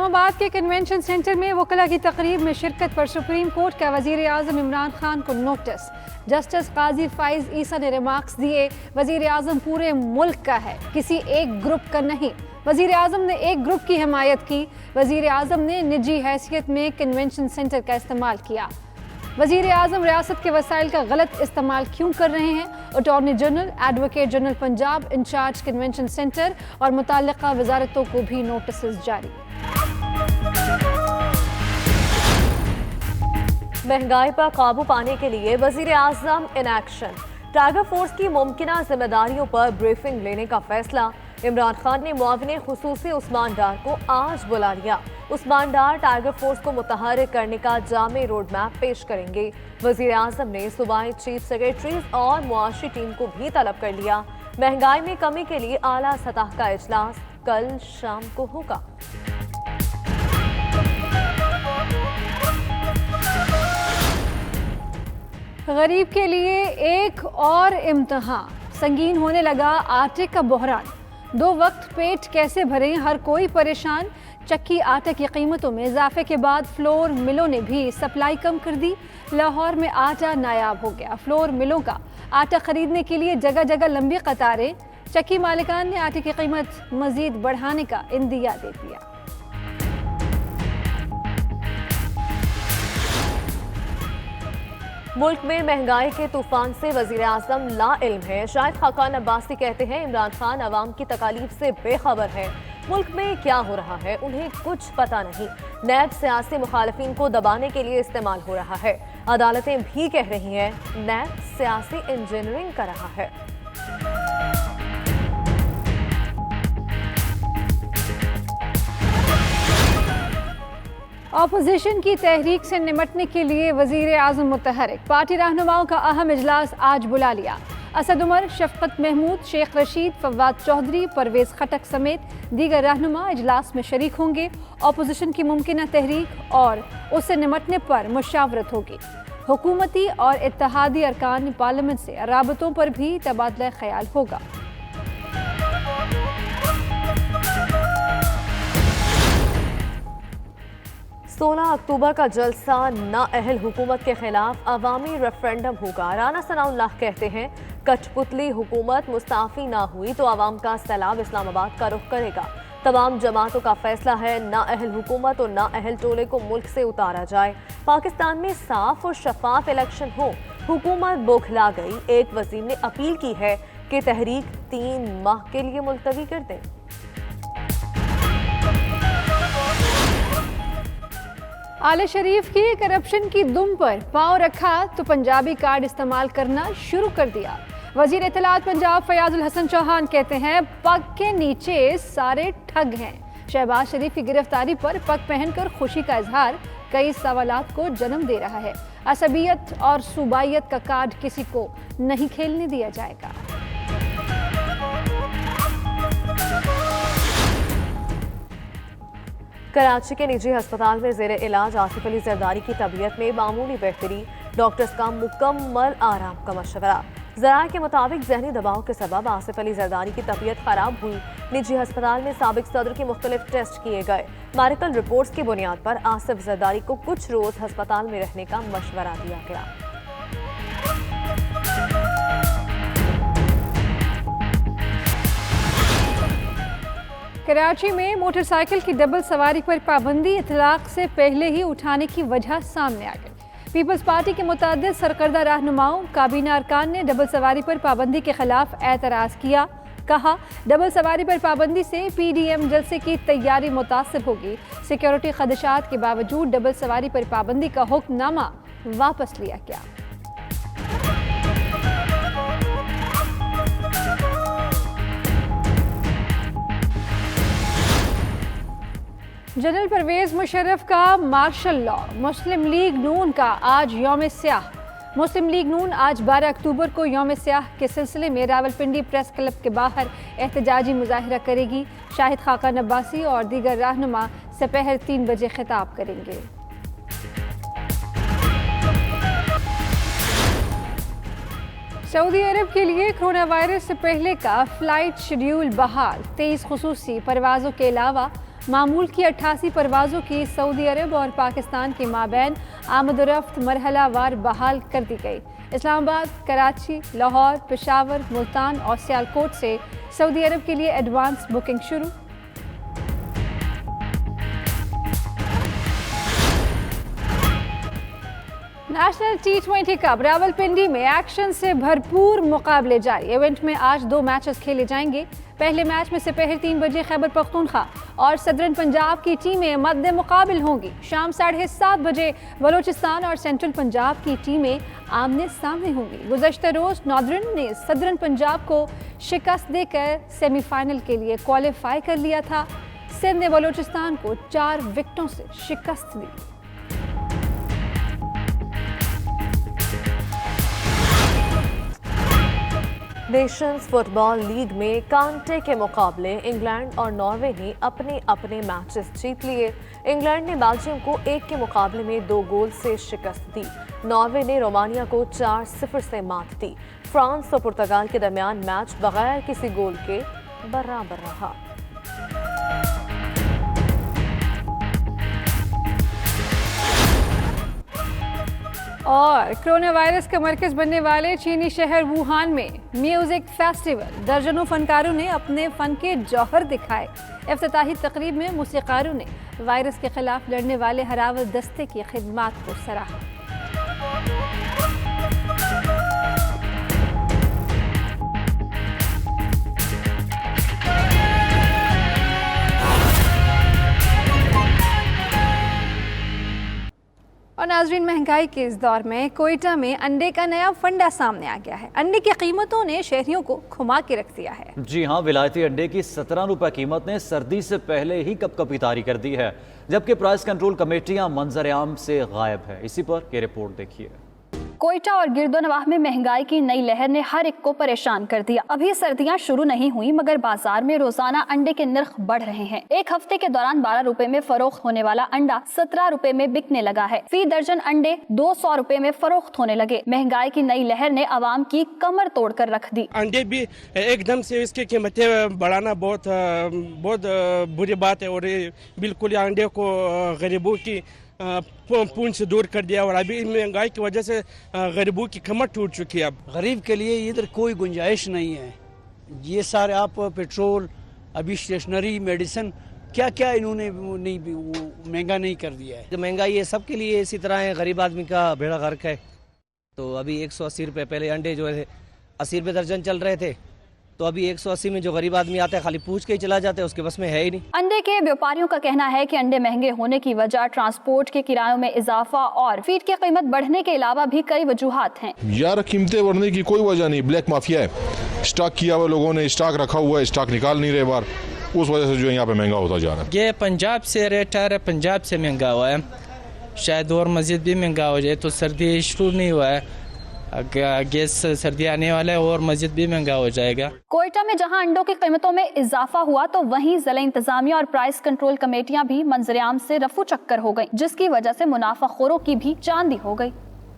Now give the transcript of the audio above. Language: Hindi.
इस्लामाबाद के कन्वेंशन सेंटर में वकला की तकरीब में शिरकत पर सुप्रीम कोर्ट का वजीर आज़म इमरान खान को नोटिस। जस्टिस काजी फाइज ईसा ने रिमार्क्स दिए, वजीर आज़म पूरे मुल्क का है, किसी एक ग्रुप का नहीं। वजीर आज़म ने एक ग्रुप की हिमायत की। वजीर आज़म ने निजी हैसियत में कन्वेंशन सेंटर का इस्तेमाल किया। वजीर आज़म रियासत के वसाइल का गलत इस्तेमाल क्यों कर रहे हैं? Attorney general, advocate general Punjab, in charge convention centre और मुताल्लिका वजारतों को भी नोटिस जारी। महंगाई पर काबू पाने के लिए वजीर आज़म इन एक्शन। टाइगर फोर्स की मुमकिना जिम्मेदारियों पर ब्रीफिंग लेने का फैसला। इमरान खान ने मुआविन खुसूसी उस्मान डार को आज बुला लिया। उस्मान डार टाइगर फोर्स को मुतहर्रिक करने का जामे रोड मैप पेश करेंगे। वजीर आज़म ने सूबाई चीफ सेक्रेटरीज और मुआशी टीम को भी तलब कर लिया। महंगाई में कमी के लिए आला सतह का इजलास कल शाम को होगा। गरीब के लिए एक और इम्तिहान, संगीन होने लगा आटे का बहरान। 2 वक्त पेट कैसे भरें, हर कोई परेशान। चक्की आटे की कीमतों में इजाफे के बाद फ्लोर मिलों ने भी सप्लाई कम कर दी। लाहौर में आटा नायाब हो गया। फ्लोर मिलों का आटा खरीदने के लिए जगह जगह लंबी कतारें। चक्की मालिकान ने आटे की कीमत मजीद बढ़ाने का इंदिया दे दिया। मुल्क में महंगाई के तूफान से वजीर आज़म लाइल्म है। शाहिद खाकान अब्बासी कहते हैं इमरान खान अवाम की तकालीफ से बेखबर है। मुल्क में क्या हो रहा है उन्हें कुछ पता नहीं। नैब सियासी मुखालफिन को दबाने के लिए इस्तेमाल हो रहा है। अदालतें भी कह रही हैं नैब सियासी इंजीनियरिंग कर रहा है। ऑपोजिशन की तहरीक से निमटने के लिए वजीर आज़म मुतहरिक। पार्टी रहनुमाओं का अहम इजलास आज बुला लिया। असद उमर, शफकत महमूद, शेख रशीद, फवाद चौधरी, परवेज खटक समेत दीगर रहनुमा इजलास में शरीक होंगे। ऑपोजिशन की मुमकिन तहरीक और उससे निमटने पर मुशावरत होगी। हुकूमती और इत्तेहादी अरकान पार्लियामेंट से राबतों पर भी तबादला ख्याल होगा। 16 अक्टूबर का जलसा नाअहल हुकूमत के खिलाफ अवामी रेफरेंडम होगा। राना सनाउल्लाह कहते हैं कठपुतली हुकूमत मुस्ताफी ना हुई तो अवाम का सैलाब इस्लामाबाद का रुख करेगा। तमाम जमातों का फैसला है नाअहल हुकूमत और नाअहल टोले को मुल्क से उतारा जाए। पाकिस्तान में साफ और शफाफ इलेक्शन हो। हुकूमत बौखला गई। एक वजीर ने अपील की है कि तहरीक 3 माह के लिए मुलतवी कर दें। आले शरीफ की करप्शन की दुम पर पांव रखा तो पंजाबी कार्ड इस्तेमाल करना शुरू कर दिया। वजीर इत्तलात पंजाब फयाजुल हसन चौहान कहते हैं पग के नीचे सारे ठग हैं। शहबाज शरीफ की गिरफ्तारी पर पग पहनकर खुशी का इजहार कई सवालात को जन्म दे रहा है। असबियत और सूबाइयत का कार्ड किसी को नहीं खेलने दिया जाएगा। कराची के निजी अस्पताल में जेर इलाज आसिफ अली जरदारी की तबीयत में मामूली बेहतरी। डॉक्टर्स का मुकम्मल आराम का मशवरा। ज़राए के मुताबिक जहनी दबाव के सबब आसिफ अली जरदारी की तबीयत खराब हुई। निजी अस्पताल में साबिक सदर के मुख्तलिफ टेस्ट किए गए। मेडिकल रिपोर्ट्स की बुनियाद पर आसिफ जरदारी को कुछ रोज अस्पताल में रहने का मशवरा दिया गया। कराची में मोटरसाइकिल की डबल सवारी पर पाबंदी इतलाक से पहले ही उठाने की वजह सामने आ गई। पीपल्स पार्टी के मुतादिद सरकर्दा रहनुमाओं, काबीना अरकान ने डबल सवारी पर पाबंदी के खिलाफ एतराज़ किया। कहा डबल सवारी पर पाबंदी से PDM जलसे की तैयारी मुतासर होगी। सिक्योरिटी खदशात के बावजूद डबल सवारी पर पाबंदी का हुक्मनामा वापस लिया गया। जनरल परवेज मुशर्रफ का मार्शल लॉ। मुस्लिम लीग नून का आज यौम स्याह। मुस्लिम लीग नून आज 12 अक्टूबर को यौम स्याह के सिलसिले में रावलपिंडी प्रेस क्लब के बाहर एहतजाजी मुजाहिरा करेगी। शाहिद खाकान अब्बासी और दीगर रहनुमा दोपहर 3 बजे खिताब करेंगे। सऊदी अरब के लिए कोरोना वायरस से पहले का फ्लाइट शेड्यूल बहाल। 23 खुसूसी परवाजों के अलावा मामूल की 88 परवाज़ों की सऊदी अरब और पाकिस्तान के माबैन आमद-ओ-रफ्त मरहलावार बहाल कर दी गई। इस्लामाबाद, कराची, लाहौर, पेशावर, मुल्तान और सियालकोट से सऊदी अरब के लिए एडवांस बुकिंग शुरू। नेशनल T20 कप रावलपिंडी में एक्शन से भरपूर मुकाबले जारी। इवेंट में आज 2 मैचेस खेले जाएंगे। पहले मैच में दोपहर 3 बजे खैबर पख्तूनख्वा और सदरन पंजाब की टीमें मद्दे मुकाबिल होंगी। शाम 7:30 बजे बलोचिस्तान और सेंट्रल पंजाब की टीमें आमने सामने होंगी। गुज़श्ता रोज नॉर्दर्न ने सदरन पंजाब को शिकस्त देकर सेमीफाइनल के लिए क्वालिफाई कर लिया था। सिंध ने बलोचिस्तान को 4 विकेटों से शिकस्त दी। नेशंस फुटबॉल लीग में कांटे के मुकाबले इंग्लैंड और नॉर्वे ने अपने अपने मैचेस जीत लिए। इंग्लैंड ने बेल्जियम को 1 के मुकाबले में 2 गोल से शिकस्त दी। नॉर्वे ने रोमानिया को 4-0 से मात दी। फ्रांस और पुर्तगाल के दरमियान मैच बगैर किसी गोल के बराबर रहा। और कोरोना वायरस का मरकज बनने वाले चीनी शहर वुहान में म्यूजिक फेस्टिवल, दर्जनों फनकारों ने अपने फन के जौहर दिखाए। इफ्तिताही तकरीब में मूसीकारों ने वायरस के खिलाफ लड़ने वाले हरावर दस्ते की खिदमात को सराहा। और नाजरीन, महंगाई के इस दौर में कोयटा में अंडे का नया फंडा सामने आ गया है। अंडे की कीमतों ने शहरियों को घुमा के रख दिया है। जी हाँ, विलायती अंडे की 17 रुपए कीमत ने सर्दी से पहले ही कपकपी तारी कर दी है, जबकि प्राइस कंट्रोल कमेटियां मंजर आम से गायब है। इसी पर ये रिपोर्ट देखिए। कोयटा और गिरदोनवाह में महंगाई की नई लहर ने हर एक को परेशान कर दिया। अभी सर्दियां शुरू नहीं हुई मगर बाजार में रोजाना अंडे के नर्ख बढ़ रहे हैं। एक हफ्ते के दौरान 12 रुपए में फरोख्त होने वाला अंडा 17 रुपए में बिकने लगा है। फी दर्जन अंडे 200 रुपए में फरोख्त होने लगे। महंगाई की नई लहर ने आवाम की कमर तोड़ कर रख दी। अंडे भी एकदम से इसकी कीमतें बढ़ाना बहुत बुरी बात है और बिल्कुल अंडे को गरीबों की पूंछ से दूर कर दिया और अभी महंगाई की वजह से गरीबों की कमर टूट चुकी है। अब गरीब के लिए इधर कोई गुंजाइश नहीं है। ये सारे आप पेट्रोल, अभी स्टेशनरी, मेडिसिन, क्या क्या इन्होंने नहीं महंगा नहीं कर दिया है। महंगाई है सबके लिए इसी तरह है, गरीब आदमी का बेड़ा गर्क है। तो अभी 180 रुपये, पहले अंडे जो है 80 रुपये दर्जन चल रहे थे, तो अभी 180 में जो गरीब आदमी आता है खाली पूछ के ही चला जाता है, उसके बस में है ही नहीं। अंडे के व्यापारियों का कहना है कि अंडे महंगे होने की वजह ट्रांसपोर्ट के किरायों में इजाफा और फीड की कीमत बढ़ने के अलावा भी कई वजूहात हैं। यार, कीमतें बढ़ने की कोई वजह नहीं, ब्लैक माफिया है। स्टॉक किया हुआ लोगों ने स्टॉक रखा हुआ है, स्टॉक निकाल नहीं रहे बार, उस वजह से जो यहाँ पे महंगा होता जा रहा है। ये पंजाब से रेट आ रहा है, पंजाब से महंगा हुआ है। शायद और मजीद भी महंगा हो जाए, तो सर्दी शुरू नहीं हुआ है, गैस सर्दी आने वाला है और मस्जिद भी महंगा हो जाएगा। कोयटा में जहां अंडों की कीमतों में इजाफा हुआ तो वहीं जिला इंतजामिया और प्राइस कंट्रोल कमेटियां भी मंजर आम से रफू चक्कर हो गई, जिसकी वजह से मुनाफाखोरों की भी चांदी हो गई।